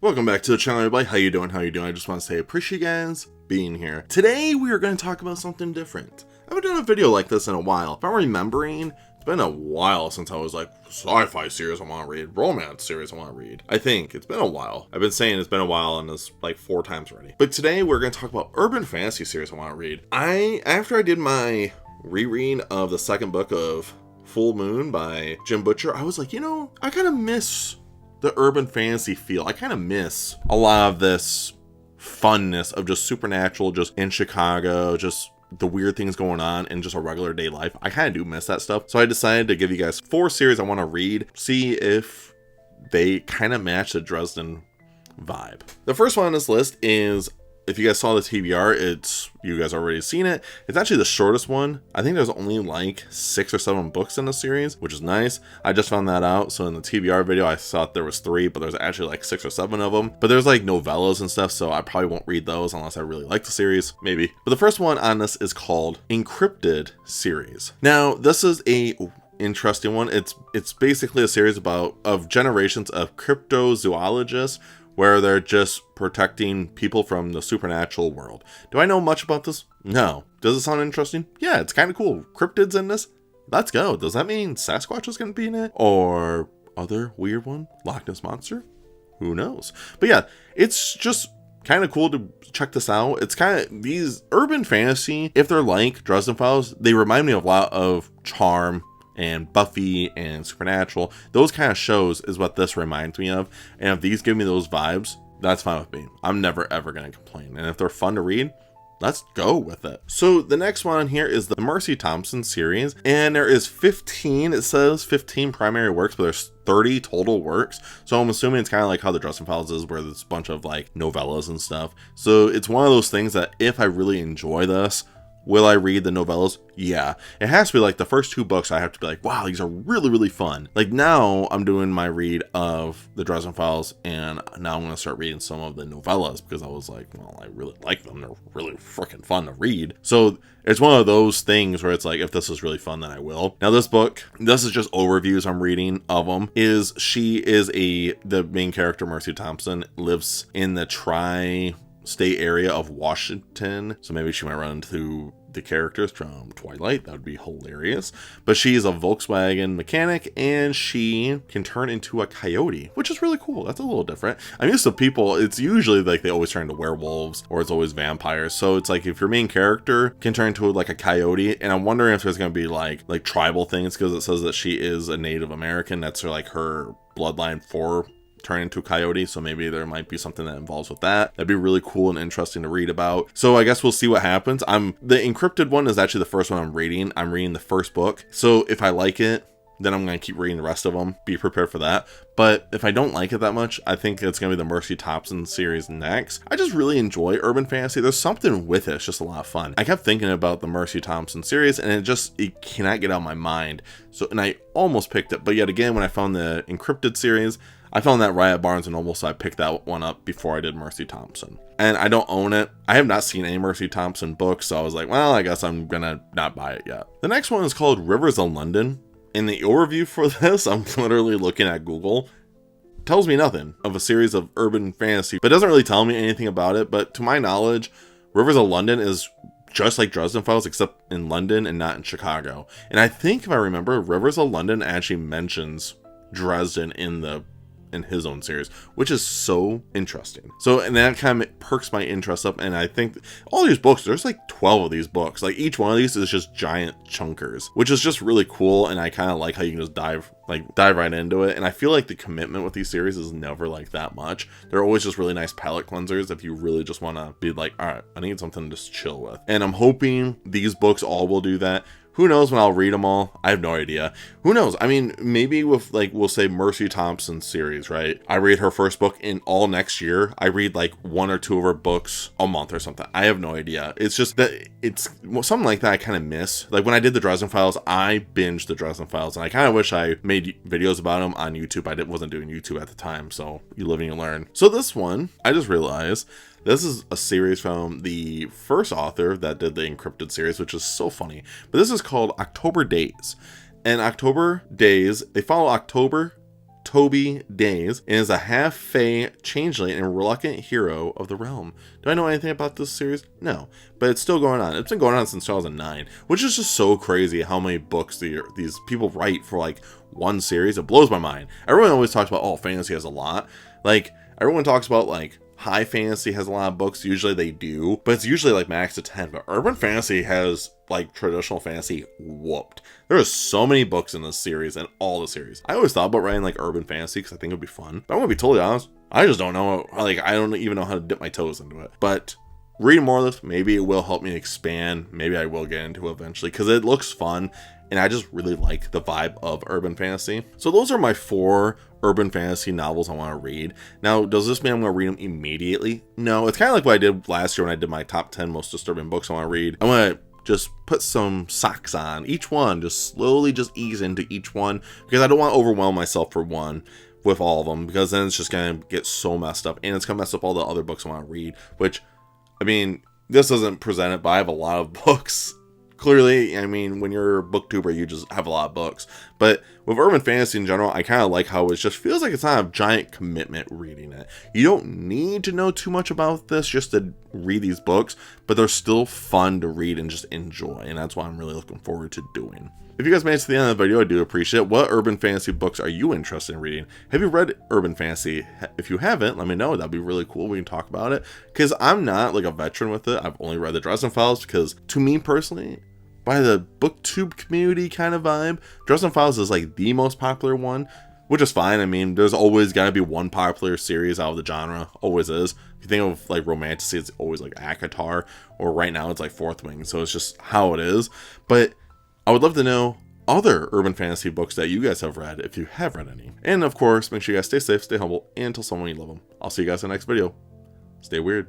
Welcome back to the channel, everybody. How you doing? I just want to say I appreciate you guys being here. Today we are going to talk about something different. I haven't done a video like this in a while. If I'm remembering, it's been a while since I was like, sci-fi series I want to read, romance series I want to read. I think it's been a while. I've been saying it's been a while and it's like 4 times already. But today we're going to talk about urban fantasy series I want to read. After I did my reread of the second book of Full Moon by Jim Butcher, I was like, I kind of miss the urban fantasy feel. I kind of miss a lot of this funness of just supernatural, just in Chicago, just the weird things going on in just a regular day life. I kind of do miss that stuff. So I decided to give you guys 4 series I want to read, see if they kind of match the Dresden vibe. The first one on this list is, if you guys saw the TBR, you guys already seen it. It's actually the shortest one. I think there's only like 6 or 7 books in the series, which is nice. I just found that out. So in the TBR video, I thought there was 3, but there's actually like 6 or 7 of them. But there's like novellas and stuff, so I probably won't read those unless I really like the series, maybe. But the first one on this is called Encrypted Series. Now, this is a interesting one. It's basically a series of generations of cryptozoologists where they're just protecting people from the supernatural world. Do I know much about this? No. Does it sound interesting? Yeah, it's kind of cool. Cryptids in this? Let's go. Does that mean Sasquatch is going to be in it? Or other weird one? Loch Ness Monster? Who knows? But yeah, it's just kind of cool to check this out. It's kind of these urban fantasy, if they're like Dresden Files, they remind me of a lot of Charm and Buffy and Supernatural. Those kind of shows is what this reminds me of. And if these give me those vibes, that's fine with me. I'm never ever going to complain. And if they're fun to read, let's go with it. So the next one on here is the Mercy Thompson series. And there is 15, it says 15 primary works, but there's 30 total works. So I'm assuming it's kind of like how the Dresden Files is, where there's a bunch of like novellas and stuff. So it's one of those things that if I really enjoy this, will I read the novellas? Yeah. It has to be like the first 2 books I have to be like, wow, these are really, really fun. Like now I'm doing my read of the Dresden Files, and now I'm going to start reading some of the novellas because I was like, well, I really like them. They're really freaking fun to read. So it's one of those things where it's like, if this is really fun, then I will. Now this book, this is just overviews I'm reading of them, the main character, Mercy Thompson, lives in the tri-state area of Washington. So maybe she might run into the characters from Twilight. That would be hilarious. But she's a Volkswagen mechanic, and she can turn into a coyote, which is really cool. That's a little different. I'm used to people, it's usually like they always turn into werewolves, or it's always vampires. So it's like if your main character can turn into like a coyote, and I'm wondering if there's going to be like tribal things, because it says that she is a Native American. That's her bloodline for turn into a coyote, so maybe there might be something that involves with that. That'd be really cool and interesting to read about. So I guess we'll see what happens. The encrypted one is actually the first one I'm reading. I'm reading the first book, so if I like it, then I'm going to keep reading the rest of them. Be prepared for that. But if I don't like it that much, I think it's going to be the Mercy Thompson series next. I just really enjoy urban fantasy. There's something with it. It's just a lot of fun. I kept thinking about the Mercy Thompson series, and it cannot get out of my mind. And I almost picked it. But yet again, when I found the Encrypted series, I found that right at Barnes & Noble, so I picked that one up before I did Mercy Thompson. And I don't own it. I have not seen any Mercy Thompson books, so I was like, well, I guess I'm gonna not buy it yet. The next one is called Rivers of London. In the overview for this, I'm literally looking at Google. It tells me nothing of a series of urban fantasy, but it doesn't really tell me anything about it. But to my knowledge, Rivers of London is just like Dresden Files, except in London and not in Chicago. And I think, if I remember, Rivers of London actually mentions Dresden in his own series, which is so interesting. So, and that kind of perks my interest up. And I think all these books, there's like 12 of these books. Like each one of these is just giant chunkers, which is just really cool. And I kind of like how you can just dive right into it. And I feel like the commitment with these series is never like that much. They're always just really nice palate cleansers if you really just want to be like, all right, I need something to just chill with. And I'm hoping these books all will do that. Who knows when I'll read them all? I have no idea. Who knows? I mean, maybe with we'll say Mercy Thompson series, right? I read her first book in all next year. I read like 1 or 2 of her books a month or something. I have no idea. It's just that it's something like that I kind of miss. Like when I did the Dresden Files, I binged the Dresden Files, and I kind of wish I made videos about them on YouTube. I wasn't doing YouTube at the time, so you live and you learn. So this one, I just realized this is a series from the first author that did the Encrypted series, which is so funny. But this is called October Days. And October Days, they follow October Toby Days and is a half-fae changeling and reluctant hero of the realm. Do I know anything about this series? No, but it's still going on. It's been going on since 2009, which is just so crazy how many books these people write for like one series. It blows my mind. Everyone always talks about, oh, fantasy has a lot. Like, everyone talks about like high fantasy has a lot of books. Usually they do, but it's usually like max to 10. But urban fantasy has like traditional fantasy whooped. There are so many books in this series and all the series. I always thought about writing like urban fantasy because I think it would be fun. But I'm gonna be totally honest, I just don't know. Like, I don't even know how to dip my toes into it. But reading more of this, maybe it will help me expand. Maybe I will get into it eventually because it looks fun. And I just really like the vibe of urban fantasy. So those are my 4 urban fantasy novels I want to read. Now, does this mean I'm going to read them immediately? No, it's kind of like what I did last year when I did my top 10 most disturbing books I want to read. I want to just put some socks on each one, just slowly just ease into each one because I don't want to overwhelm myself for one with all of them because then it's just going to get so messed up and it's going to mess up all the other books I want to read, which, I mean, this doesn't present it, but I have a lot of books. Clearly, I mean, when you're a booktuber, you just have a lot of books. But with urban fantasy in general, I kind of like how it just feels like it's not a giant commitment reading it. You don't need to know too much about this just to read these books, but they're still fun to read and just enjoy. And that's what I'm really looking forward to doing. If you guys made it to the end of the video, I do appreciate it. What urban fantasy books are you interested in reading? Have you read urban fantasy? If you haven't, let me know. That'd be really cool. We can talk about it. Because I'm not like a veteran with it. I've only read the Dresden Files because to me personally, by the booktube community kind of vibe, Dresden Files is like the most popular one, which is fine. I mean, there's always got to be one popular series out of the genre. Always is. If you think of like romantasy, it's always like ACOTAR, or right now it's like Fourth Wing. So it's just how it is. But I would love to know other urban fantasy books that you guys have read, if you have read any. And of course, make sure you guys stay safe, stay humble, and tell someone you love them. I'll see you guys in the next video. Stay weird.